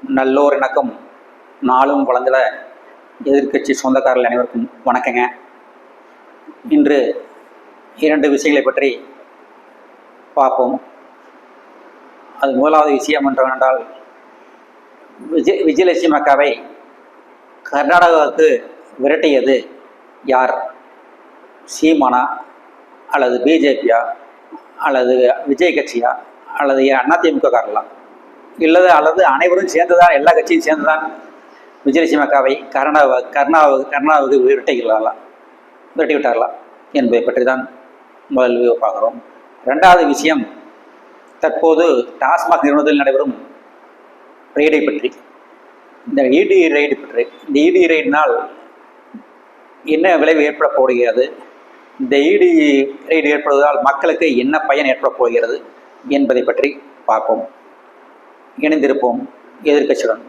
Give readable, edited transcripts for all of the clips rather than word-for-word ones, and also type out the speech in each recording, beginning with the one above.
நல்லோர் இணக்கம் நாளும் வளர்ந்துட எதிர்க்கட்சி சொந்தக்காரர்கள் அனைவருக்கும் வணக்கங்க. இன்று 2 விஷயங்களை பற்றி பார்ப்போம். அது முதலாவது விஷயம் என்றால் விஜயலட்சுமி அக்காவை கர்நாடகாவுக்கு விரட்டியது யார்? சீமானா அல்லது பிஜேபியா அல்லது விஜய் கட்சியா அல்லது அதிமுக காரலாம் அல்லது அனைவரும் சேர்ந்துதான், எல்லா கட்சியும் சேர்ந்துதான் விஜயலட்சுமி அக்காவை கர்நாடகாவுக்கு விரட்டி விட்டார்களா என்பதை பற்றி தான் முதல் பார்க்குறோம். 2வது விஷயம், தற்போது டாஸ்மாக் நிறுவனத்தில் நடைபெறும் ரெய்டை பற்றி, இந்த இடி ரெய்டு பற்றி. இந்த இடி ரெய்டினால் என்ன விளைவு ஏற்பட போகிறது, இந்த இடி ரெய்டு ஏற்படுவதால் மக்களுக்கு என்ன பயன் ஏற்பட போகிறது என்பதை பற்றி பார்ப்போம். இணைந்திருப்போம் எதிர்கட்சியுடன்.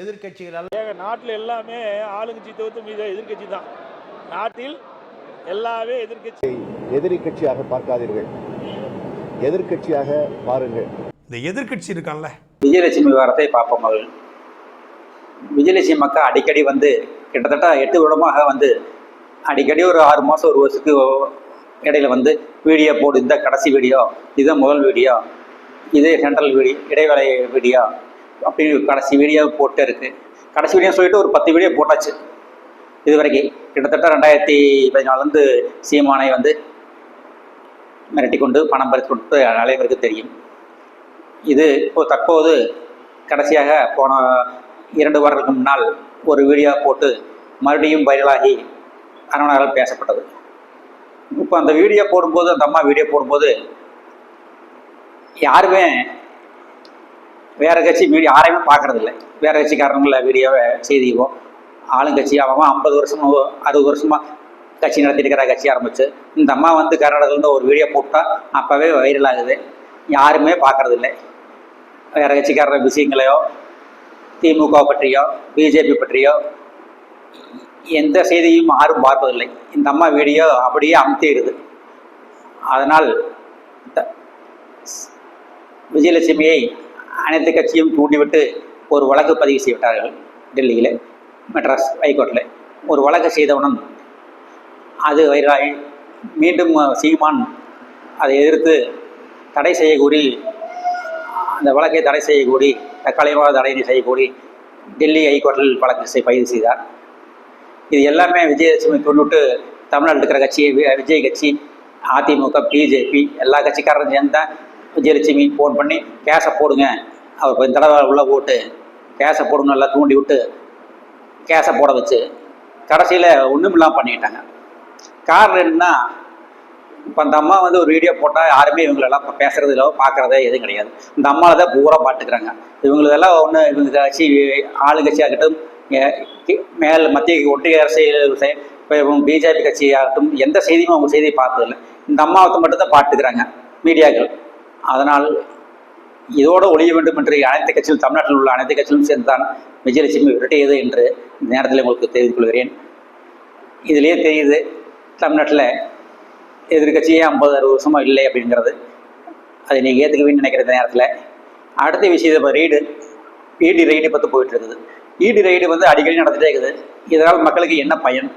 எதிர்கட்சிகள் நாட்டில் எல்லாமே ஆளுங்கட்சி தவிர்த்து மீது எதிர்கட்சி தான். நாட்டில் எல்லாமே எதிர்கட்சியாக பார்க்காதீர்கள், எதிர்கட்சியாக பாருங்கள். இந்த எதிர்கட்சி இருக்கான்ல, விஜயலட்சுமி விவகாரத்தை பார்ப்போம். அவர்கள் விஜயலட்சுமி அக்கா அடிக்கடி கிட்டத்தட்ட 8 வருடமாக அடிக்கடி ஒரு 6 மாதம் 1 வருஷத்துக்கு இடையில வீடியோ போடு. இந்த கடைசி வீடியோ, இதுதான் முதல் வீடியோ, இது சென்ட்ரல் வீடியோ, இடைவேளை வீடியோ அப்படின்னு கடைசி வீடியோ போட்டு இருக்கு. கடைசி வீடியோ சொல்லிட்டு ஒரு 10 வீடியோ போட்டாச்சு இது வரைக்கும். கிட்டத்தட்ட 2014 சீமானை மிரட்டி கொண்டு பணம் பறித்து கொடுத்து அனைவருக்கு தெரியும். இது தற்போது கடைசியாக போன 2 வாரங்களுக்கு முன்னால் ஒரு வீடியோ போட்டு மறுபடியும் வைரலாகி அரவணாவில் பேசப்பட்டது. இப்போ அந்த வீடியோ போடும்போது, அந்த அம்மா வீடியோ போடும்போது யாருமே வேறு கட்சி யாரையுமே பார்க்குறதில்லை. வேறு கட்சிக்காரங்கள வீடியோவை செய்தியோ, ஆளுங்கட்சி அவன் 50 வருஷம் 60 வருஷமாக கட்சி நடத்திட்டு இருக்கிற கட்சி ஆரம்பிச்சு இந்த அம்மா கர்நாடகாவிலேருந்து ஒரு வீடியோ போட்டால் அப்போவே வைரல் ஆகுது. யாருமே பார்க்குறதில்லை. வேறு கட்சிக்காரர் விஷயங்களையோ, திமுக பற்றியோ, பிஜேபி பற்றியோ எந்த செய்தியும் யாரும் பார்ப்பதில்லை. இந்த அம்மா வீடியோ அப்படியே அமுத்திடுது. அதனால் விஜயலட்சுமியை அனைத்து கட்சியும் தூண்டிவிட்டு ஒரு வழக்கு பதிவு செய்துவிட்டார்கள். டெல்லியில், மெட்ராஸ் ஹைகோர்ட்டில் ஒரு வழக்கு செய்தவுடன் அது வைரலாகி மீண்டும் சீமான் அதை எதிர்த்து தடை செய்யக்கூடி, அந்த வழக்கை தடை செய்யக்கூடி, தற்காலிகமாக தடை செய்யக்கூடி டெல்லி ஹைகோர்ட்டில் வழக்கு பதிவு செய்தார். இது எல்லாமே விஜயலட்சுமி தூண்டிவிட்டு தமிழ்நாட்டில் இருக்கிற கட்சி, விஜய் கட்சி, அதிமுக, பிஜேபி எல்லா கட்சிக்காரரும் சேர்ந்து தான் விஜயலட்சுமி ஃபோன் பண்ணி கேஸை போடுங்க, அவர் இந்த தடவை உள்ள போட்டு கேஸை போடுங்க எல்லாம் தூண்டி விட்டு கேஸை போட வச்சு கடைசியில் ஒன்றும் இல்லாமல் பண்ணிட்டாங்க. காரணம் என்னன்னா, இப்போ அந்த அம்மா ஒரு வீடியோ போட்டால் யாருமே இவங்களெல்லாம் பேசுறது இல்லை, பார்க்குறதே எதுவும் கிடையாது. இந்த அம்மாவை தான் பூரா பார்த்துக்கிறாங்க. இவங்களெல்லாம் இவங்க கட்சி ஆளுங்கட்சியாகட்டும், மத்திய ஒன்றிய அரசியல், இப்போ பிஜேபி கட்சியாகட்டும் எந்த செய்தியும் அவங்க செய்தியை பார்த்ததில்லை. இந்த அம்மாவத்தை மட்டும்தான் பார்த்துக்கிறாங்க மீடியாக்கள். அதனால் இதோடு ஒழிய வேண்டும் என்று அனைத்து கட்சிகளும், தமிழ்நாட்டில் உள்ள அனைத்து கட்சிகளும் சேர்ந்துதான் விஜயலட்சுமி விரட்டியது என்று இந்த நேரத்தில் உங்களுக்கு தெரிவித்துக் கொள்கிறேன். இதிலே தெரியுது தமிழ்நாட்டில் எதிர்கட்சியே 50-60 வருஷமாக இல்லை அப்படிங்கிறது. அதை நீங்கள் ஏற்றுக்கவேன்னு நினைக்கிற இந்த நேரத்தில் அடுத்த விஷயத்தை இடி ரெய்டு பற்றி போயிட்டு இருக்குது. இடி ரெய்டு அடிக்கடி நடந்துகிட்டே இருக்குது. இதனால் மக்களுக்கு என்ன பயன்?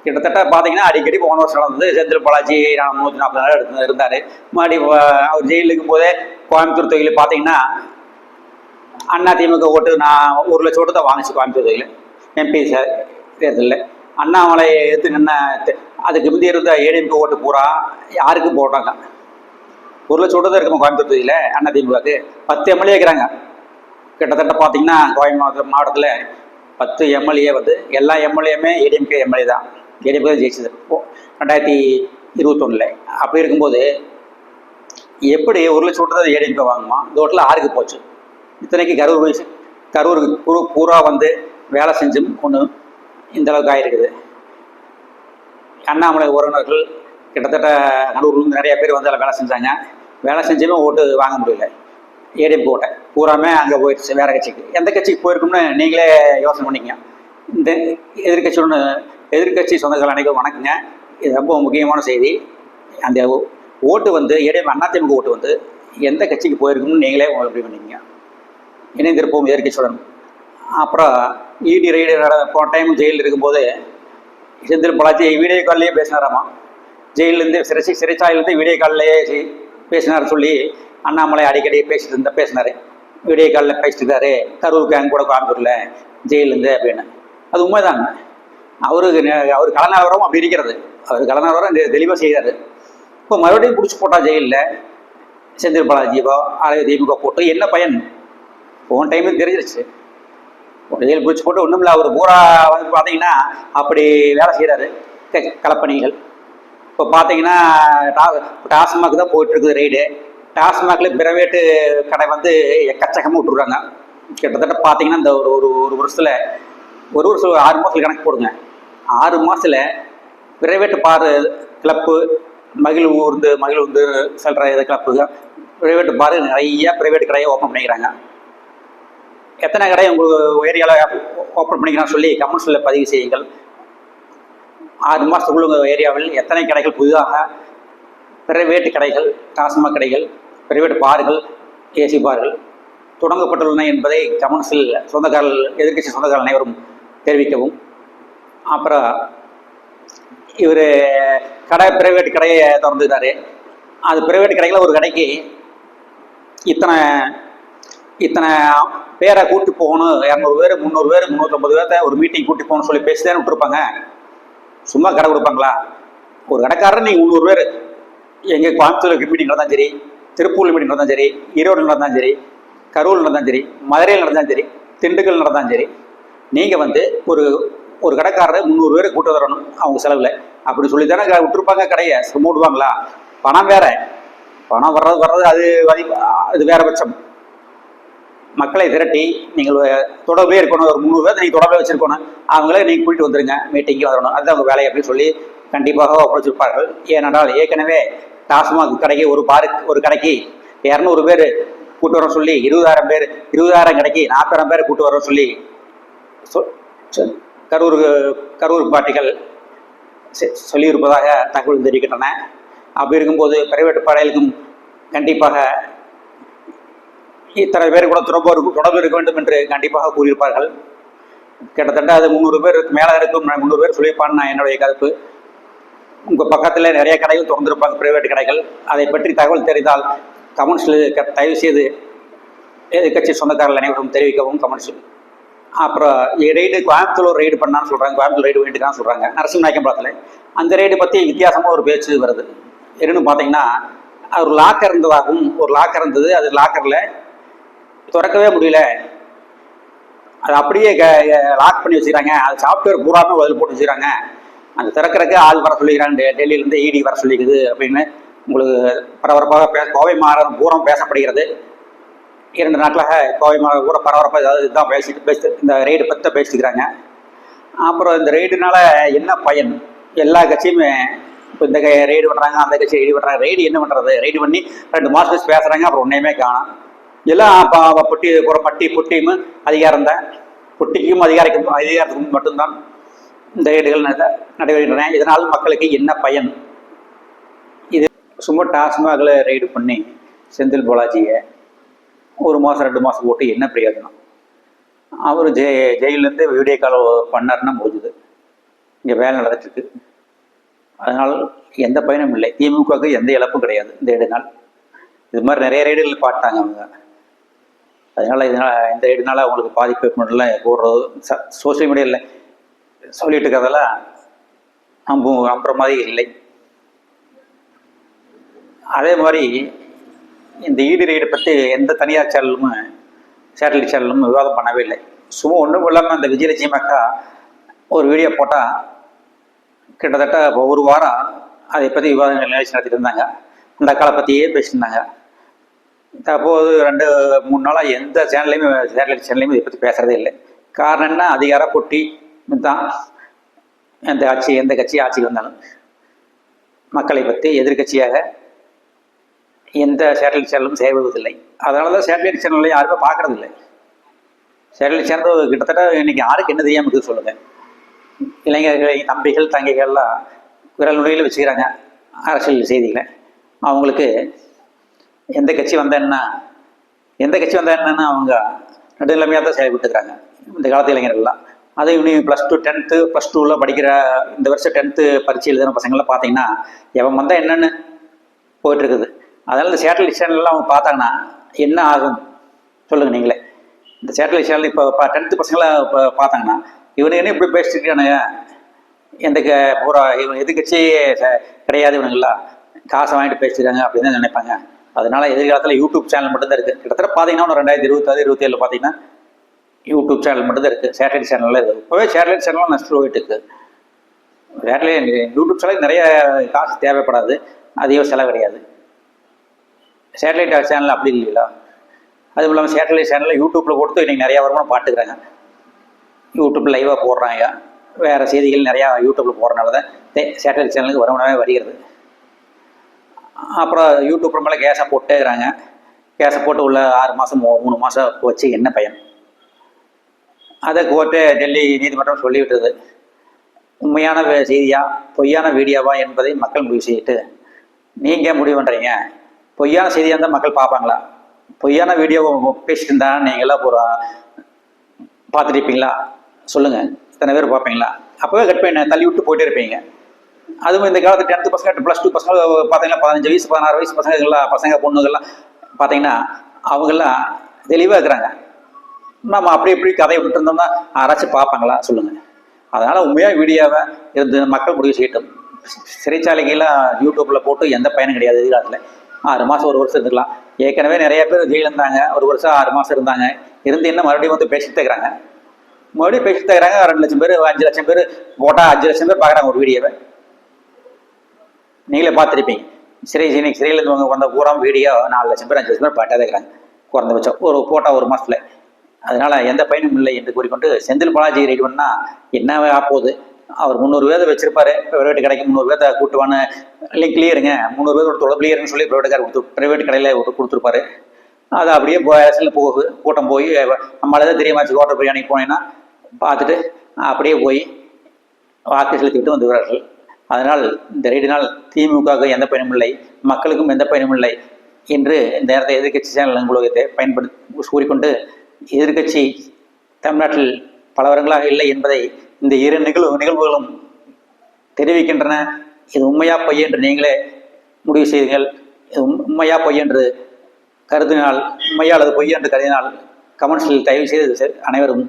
கிட்டத்தட்ட பார்த்தீங்கன்னா அடிக்கடி போன வருஷம் நடந்தது. செந்தில் பாலாஜி 140 நாள் இருந்தார். மறுபடி அவர் ஜெயிலில் இருக்கும்போதே கோயம்புத்தூர் தொகுதியில் பார்த்தீங்கன்னா அதிமுக ஓட்டு 1 லட்சம் ஓட்டு தான் வாங்கிச்சு கோயம்புத்தூர் தொகுதியில் எம்பி தேர்தலில். அண்ணாமலை எடுத்து நின்ன அதுக்கு முந்தைய இருந்த ஏடிஎம்கே ஓட்டு பூரா யாருக்கு போட்டாங்க? 1 லட்சம் ஓட்டு தான் இருக்குமா கோயம்புத்தூர் தொகுதியில் அதிமுகவுக்கு. 10 எம்எல்ஏ இருக்கிறாங்க. கிட்டத்தட்ட பார்த்தீங்கன்னா கோயம்புத்தூர் மாவட்டத்தில் 10 எம்எல்ஏ எல்லா எம்எல்ஏமே ஏடிஎம்கே எம்எல்ஏ தான். ஏடிஎம்கே ஜெயிச்சது 2021. அப்படி இருக்கும்போது எப்படி 1 லட்சம் ஓட்டு தான் ஏடிஎம்கே வாங்குமா? இந்த ஓட்டில் யாருக்கு போச்சு? இத்தனைக்கு கரூருக்கு பூரா வேலை செஞ்சும் ஒன்று இந்த அளவுக்கு ஆகிருக்குது. அண்ணாமலை உறவினர்கள் கிட்டத்தட்ட கரூர்லேருந்து நிறைய பேர் அதில் வேலை செஞ்சாங்க. வேலை செஞ்சுமே ஓட்டு வாங்க முடியல. ஏடிஎம்கே ஓட்டை பூராமே அங்கே போயிடுச்சு வேறு கட்சிக்கு. எந்த கட்சிக்கு போயிருக்கும்னு நீங்களே யோசனை பண்ணிக்கங்க. இந்த எதிர்கட்சி சொந்தங்கள் அனைவரும் வணக்கங்க. இது ரொம்ப முக்கியமான செய்தி. அந்த ஓட்டு ஏடிஎம் அதிமுக ஓட்டு எந்த கட்சிக்கு போயிருக்கும்னு நீங்களே எப்படி பண்ணிக்கங்க. இணைந்திருப்போம் எதிர்க்கட்சியுடன். அப்புறம் இடி ரைடு போன டைம் ஜெயிலில் இருக்கும்போது செந்தில் பாலாஜி வீடியோ கால்லேயே பேசினாராமா. ஜெயிலேருந்து சிறைச்சாலையிலேருந்து வீடியோ கால்லையே பேசினார் சொல்லி அண்ணாமலை அடிக்கடி பேசினார். வீடியோ காலில் பேசிட்டு இருக்காரு, கரூர் கேங் கூட கோயம்புத்தூரில் ஜெயிலேருந்து அப்படின்னு. அது உண்மைதாங்க. அவர் கலநாவரம் அப்படி இருக்கிறது. அவர் கலநாவரம் தெளிவாக செய்கிறாரு. இப்போ மறுபடியும் பிடிச்சி போட்டா ஜெயிலில் செந்தில் பாலாஜிவோ அல்லது திமுக போட்டு என்ன பயன்? போன டைமுக்கு தெரிஞ்சிருச்சு. ஜெயில் பிடிச்சி போட்டு ஒன்றும் இல்லை. அவர் பூரா வந்து பார்த்தீங்கன்னா அப்படி வேலை செய்கிறாரு களப்பணிகள். இப்போ பார்த்தீங்கன்னா டாஸ்மாக் தான் போயிட்டுருக்குது ரைடு. டாஸ்மாகில் பிரைவேட்டு கடை வந்து எக்கச்சக்கமாக விட்டுருக்காங்க. கிட்டத்தட்ட பார்த்தீங்கன்னா இந்த ஒரு வருஷத்தில் ஒரு 6 மாதத்தில் கணக்கு போடுங்க. 6 மாதத்தில் பிரைவேட்டு கிளப்பு மகிழ் ஊர்ந்து செல்ற இது கிளப்பு பிரைவேட்டு நிறைய பிரைவேட் கடையை ஓப்பன் பண்ணிக்கிறாங்க. எத்தனை கடை உங்களுக்கு ஏரியாவில் ஓப்பன் பண்ணிக்கிறான்னு சொல்லி கமெண்ட்ஸில் பதிவு செய்யுங்கள். 6 மாதத்துக்குள்ள உங்கள் ஏரியாவில் எத்தனை கடைகள் புதிதாக பிரைவேட்டு கடைகள், டாஸ்மாக் கடைகள், பிரைவேட் பார்கள், ஏசி பார்கள் தொடங்கப்பட்டுள்ளன என்பதை கமெண்ட்ஸில் எதிர்க்கட்சி சொந்தக்காரர்கள் அனைவரும் தெரிவிக்கவும். அப்புறம் இவர் பிரைவேட் கடையை திறந்துட்டாரு. அது பிரைவேட் கடையில் ஒரு கடைக்கு இத்தனை பேரை கூட்டி போகணும், 200 பேர் 300 பேர் 350 பேர்த்த ஒரு மீட்டிங் கூட்டி போகணும்னு சொல்லி பேசிதானே விட்டுருப்பாங்க. சும்மா கடை கொடுப்பாங்களா? ஒரு கடைக்காரர் நீங்கள் 300 பேர் எங்கள் கோயம்புத்தூர் மீட்டிங் நடந்தாலும் சரி, திருப்பூர் மீட்டிங் நடந்தாலும் சரி, ஈரோடு நடந்தாலும் சரி, கரூர் நடந்தாலும் சரி, மதுரையில் நடந்தாலும் சரி, திண்டுக்கல் நடந்தாலும் சரி, நீங்கள் வந்து ஒரு கடைக்காரர் 300 பேர் கூட்டு வரணும் அவங்க செலவில் அப்படி சொல்லி தானே விட்டுருப்பாங்க. கடையை மூடுவாங்களா? பணம் வேற, பணம் வர்றது அது வேற பட்சம். மக்களை திரட்டி நீங்கள் தொடர்பே இருக்கணும். ஒரு 300 பேர் நீங்கள் தொடர்பே வச்சுருக்கணும். அவங்களே நீங்கள் கூட்டிட்டு வந்துருங்க, மீட்டிங்கு வரணும், அதுதான் அவங்க வேலை அப்படின்னு சொல்லி கண்டிப்பாக ஒப்படைச்சிருப்பார்கள். ஏனென்றால் ஏற்கனவே டாஸ்மாக் கடைக்கு ஒரு கடைக்கு 200 பேர் கூட்டு வர சொல்லி 20,000 கடைக்கு 40,000 பேர் கூட்டு வர சொல்லி கரூர் பாட்டிகள் சொல்லியிருப்பதாக தகவல் தெரிவிக்கின்றன. அப்படி இருக்கும்போது பிரைவேட் பாடைகளுக்கும் கண்டிப்பாக இத்தனை பேர் கூட தொடர்பு இருக்க வேண்டும் என்று கண்டிப்பாக கூறியிருப்பார்கள். கிட்டத்தட்ட அது 300 பேருக்கு மேலே இருக்கும். 300 பேர் சொல்லியிருப்பான்னு என்னுடைய கருத்து. உங்கள் பக்கத்தில் நிறைய கடைகள் திறந்திருப்பாங்க, பிரைவேட் கடைகள். அதை பற்றி தகவல் தெரிந்தால் கமெண்ட்ஸில் தயவு செய்து எதிர்க்கட்சி சொந்தக்காரர்கள் அனைவரும் தெரிவிக்கவும் கமெண்ட்ஸில். அப்புறம் ரைடு கோயம்புத்தூர் ரைடு பண்ணான்னு சொல்கிறாங்க, கோயம்புத்தூர் ரைடு வேண்டிதான் சொல்கிறாங்க நரசிம்மநாயக்கம்பலத்தில். அந்த ரைடு பற்றி வித்தியாசமாக ஒரு பேச்சு வருது. என்னன்னு பார்த்தீங்கன்னா, ஒரு லாக்கர் இருந்ததாகவும், ஒரு லாக்கர் இருந்தது, அது லாக்கரில் திறக்கவே முடியல, அது அப்படியே லாக் பண்ணி வச்சுக்கிறாங்க, அது சாஃப்ட்வேர் பூராமே பதில் போட்டு வச்சுக்கிறாங்க, அந்த திறக்கிறதுக்கு ஆள் வர சொல்லிக்கிறாங்க, டெல்லியிலேருந்து இடி வர சொல்லிக்குது அப்படின்னு உங்களுக்கு பரபரப்பாக கோவை மாநகரம் பூரம் பேசப்படுகிறது. 2 நாட்களாக கோவை மாநகரம் கூட பரபரப்பாக ஏதாவது இதுதான் பேசிட்டு இந்த ரைடு பற்றி பேசிக்கிறாங்க. அப்புறம் இந்த ரைடுனால என்ன பயன்? எல்லா கட்சியுமே இப்போ இந்த ரைடு பண்ணுறாங்க, அந்த கட்சி ரைடு பண்ணுறாங்க. ரைடு என்ன பண்ணுறது? ரைடு பண்ணி 2 மாதம் கழிச்சு பேசுகிறாங்க, அப்புறம் ஒன்றையுமே காணும். எல்லாம் பொட்டியும் அதிகாரம் தான். பொட்டிக்கும் அதிகாரத்துக்கும் மட்டும்தான் இந்த ரைடுகள் நடைபெறுகின்றன. இதனால் மக்களுக்கு என்ன பயன்? இது சும்மா டாஸ்மாகில் ரைடு பண்ணி செந்தில் பாலாஜியை 1 மாதம் 2 மாதம் போட்டு என்ன பிரயோஜனம்? அவர் ஜெயிலேருந்து வீடியோ கால் பண்ணாருன்னா முடிஞ்சுது. இங்கே வேலை நடந்துட்டுருக்கு. அதனால் எந்த பயனும் இல்லை. திமுகவுக்கு எந்த இழப்பும் கிடையாது இந்த ரைடுனால். இது மாதிரி நிறைய ரைடுகள் பார்த்தாங்க அவங்க. அதனால் இந்த ரைடுனால அவங்களுக்கு பாதிப்பு ஏற்படலாம் போடுறது சோசியல் மீடியாவில் சொல்லிட்டு இருக்கிறதெல்லாம் நம்புற மாதிரி இல்லை. அதே மாதிரி இந்த ஈடி ரைடை பற்றி எந்த தனியார் சேனலும் சேட்டலைட் சேனலும் விவாதம் பண்ணவே இல்லை. சும்மா ஒன்றும் இல்லாமல் இந்த விஜயலட்சுமி அக்கா ஒரு வீடியோ போட்டால் கிட்டத்தட்ட 1 வாரம் அதை பற்றி விவாதங்கள் நிகழ்ச்சி நடத்திட்டு இருந்தாங்க. அந்த அக்காவை பற்றியே பேசியிருந்தாங்க. தற்போது 2-3 நாளாக எந்த சேனல்லையுமே சேட்டலைட் சேனல்லையுமே இதை பற்றி பேசுகிறதே இல்லை. காரணம் என்ன? அதிகார போட்டி தான். எந்த கட்சி ஆட்சிக்கு வந்தாலும் மக்களை பற்றி எதிர்கட்சியாக எந்த சேட்டலைட் சேனலும் செயல்படுவதில்லை. அதனால தான் சேட்டலைட் சேனல்லையும் யாருமே பார்க்குறதில்லை. சேட்டலைட் சேனல் கிட்டத்தட்ட இன்றைக்கி யாருக்கு என்ன தெரியாமல் இருக்குது சொல்லுங்கள். இளைஞர்கள், தம்பிகள், தங்கைகள்லாம் விரல் நுழையில் வச்சுக்கிறாங்க அரசியல் செய்திகளை. அவங்களுக்கு எந்த கட்சி வந்தால் என்னன்னு அவங்க நடுநிலைமையாக தான் செயல்பட்டுக்கிறாங்க இந்த காலத்து இளைஞர்கள்லாம். அது இவனி +2 10th +2வில் படிக்கிற இந்த வருஷம் 10th பரீட்சை எழுதுகிற பசங்கள்லாம் பார்த்தீங்கன்னா எவன் வந்தால் என்னென்னு போயிட்டுருக்குது. அதனால் இந்த சேட்டலைட் சேனல்லாம் அவங்க பார்த்தாங்கன்னா என்ன ஆகும் சொல்லுங்கள் நீங்களே. இந்த சேட்டலைட் சேனல் இப்போ 10th பசங்களாம் இப்போ பார்த்தாங்கன்னா இவனுக்கு என்ன இப்படி பேசிட்டுருக்கானுங்க, எந்த பூரா இவன் எதிர்கட்சி கிடையாது, இவனுங்களா காசை வாங்கிட்டு பேசிட்டுருக்காங்க அப்படின்னு தான் நினைப்பாங்க. அதனால எதிர்காலத்தில் யூடியூப் சேனல் மட்டும்தான் இருக்குது. கிட்டத்தட்ட பார்த்தீங்கன்னா ஒரு 2026 27 பார்த்தீங்கன்னா யூடியூப் சேனல் மட்டும்தான் இருக்குது. சேட்டலைட் சேனலில் இருக்குது. இப்போவே சேட்டலைட் சேனல்லாம் நஷ்டம் போயிட்டு இருக்குது. சேட்டலைட் யூடியூப் சேனல் நிறைய காசு தேவைப்படாது, அதிக செலவு கிடையாது. சேட்டலைட் சேனல் அப்படி இல்லைங்களா. அதுவும் இல்லாமல் சேட்டலைட் சேனலில் யூடியூப்பில் கொடுத்து இன்றைக்கி நிறையா வருமானம் பார்த்துக்கிறாங்க. யூடியூப்பில் லைவாக போடுறாங்க, வேறு செய்திகள் நிறையா யூடியூப்பில் போடுறனால தான் சேட்டலைட் சேனலுக்கு வருமானமே வருகிறது. அப்புறம் யூடியூப் மேலே கேஸை போட்டே இருக்கிறாங்க. கேஸை போட்டு உள்ள 6 மாதம் 3 மாதம் வச்சு என்ன பயன்? அதை கோர்ட்டு டெல்லி நீதிமன்றம் சொல்லிவிட்டது. உண்மையான செய்தியா பொய்யான வீடியோவா என்பதை மக்கள் முடிவு செய்யிட்டு நீங்கள் முடிவு பண்ணுறீங்க. பொய்யான செய்தியாக இருந்தால் மக்கள் பார்ப்பாங்களா? பொய்யான வீடியோ பேசிட்டு இருந்தா நீங்களாம் ஒரு பார்த்துட்டு இருப்பீங்களா சொல்லுங்கள்? இத்தனை பேர் பார்ப்பீங்களா? அப்போவே கட் பண்ணி தள்ளி விட்டு போயிட்டே இருப்பீங்க. அதுவும் இந்த காலத்து 10th பசங்க +2 பசங்க பார்த்தீங்கன்னா 15 வயசு 16 வயசு பசங்க பொண்ணுங்கள்லாம் பார்த்தீங்கன்னா அவங்கெல்லாம் தெளிவாக இருக்கிறாங்க. நம்ம அப்படி இப்படி கதையை விட்டு இருந்தோம்னா யாராச்சும் பார்ப்பாங்களா சொல்லுங்கள்? அதனால் உண்மையாக வீடியோவை இருந்து மக்கள் முடிவு செய்யட்டும். சிறைச்சாலைகள்லாம் யூடியூப்பில் போட்டு எந்த பயனும் கிடையாது. எதிர்காலத்தில் 6 மாதம் 1 வருஷம் இருந்துக்கலாம். ஏற்கனவே நிறைய பேர் ஜெயிலில் இருந்தாங்க, 1 வருஷம் 6 மாதம் இருந்தாங்க. இருந்து என்ன மறுபடியும் வந்து பேசிட்டு இருக்கிறாங்க. மறுபடியும் பேசிட்டு இருக்கிறாங்க. 2 லட்சம் பேர் 5 லட்சம் பேர் போட்டால் 5 லட்சம் பேர் பார்க்குறாங்க ஒரு வீடியோவை. நீங்களே பார்த்துருப்பீங்க. சிறையிலேருந்து வந்த பூரா வீடியோ 4 லட்சம் பேர் 5 லட்சம் பேர் பார்த்தாதே இருக்கிறாங்க குறைந்தபட்சம் ஒரு போட்டால் 1 மாதத்தில். அதனால் எந்த பயனும் இல்லை என்று கூறிக்கொண்டு செந்தில் பாலாஜி ரெடி பண்ணால் என்ன ஆப்போகுது? அவர் 300 பேர் வச்சிருப்பாரு. ப்ரைவேட் கடைக்கு 300 பேர்த்த கூட்டுவான்னு லிங்க்லேயே இருங்க, 300 பேரோட தொடர்புலேயே இருங்கன்னு சொல்லி ப்ரைவேட் கடையில் கொடுத்துருப்பாரு. அது அப்படியே அரசியல் போகுது. கூட்டம் போய் நம்மளால தான் தெரியாமாச்சு. ஹோட்டல் பிரியாணிக்கு போனீங்கன்னா பார்த்துட்டு அப்படியே போய் வாக்கு செலுத்திவிட்டு வந்துகிறார்கள். அதனால் இந்த 2 நாள் திமுகவுக்கு எந்த பயனும் இல்லை, மக்களுக்கும் எந்த பயனும் இல்லை என்று இந்த நேரத்தை எதிர்கட்சி சேனல் உலகத்தை பயன்படுத்தி கூறிக்கொண்டு, எதிர்கட்சி தமிழ்நாட்டில் பல வருடங்களாக இல்லை என்பதை இந்த 2 நிகழ்வுகளும் தெரிவிக்கின்றன. இது உண்மையா பொய் என்று நீங்களே முடிவு செய்யுங்கள். இது உண்மையா பொய் என்று கருதினால், உண்மையா அல்லது பொய் என்று கருதினால் கமெண்ட்ஸில் தயவு செய்து அனைவரும்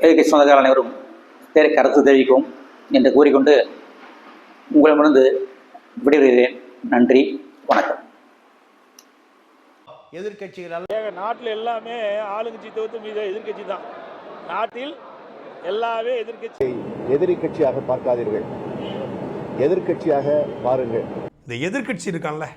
எதிர்கட்சி சொந்தக்காரர் அனைவரும் கருத்து தெரிவிக்கும் என்று கூறிக்கொண்டு உங்களிடமிருந்து விடைபெறுகிறேன். நன்றி, வணக்கம். எதிர்கட்சிகள் நாட்டில் எல்லாமே ஆளுங்கட்சி தவிர்த்து மீது எதிர்கட்சி தான். நாட்டில் எல்லாமே எதிர்கட்சி. எதிரி கட்சியாக பார்க்காதீர்கள், எதிர்கட்சியாக பாருங்கள். இந்த எதிர்கட்சி இருக்கான்ல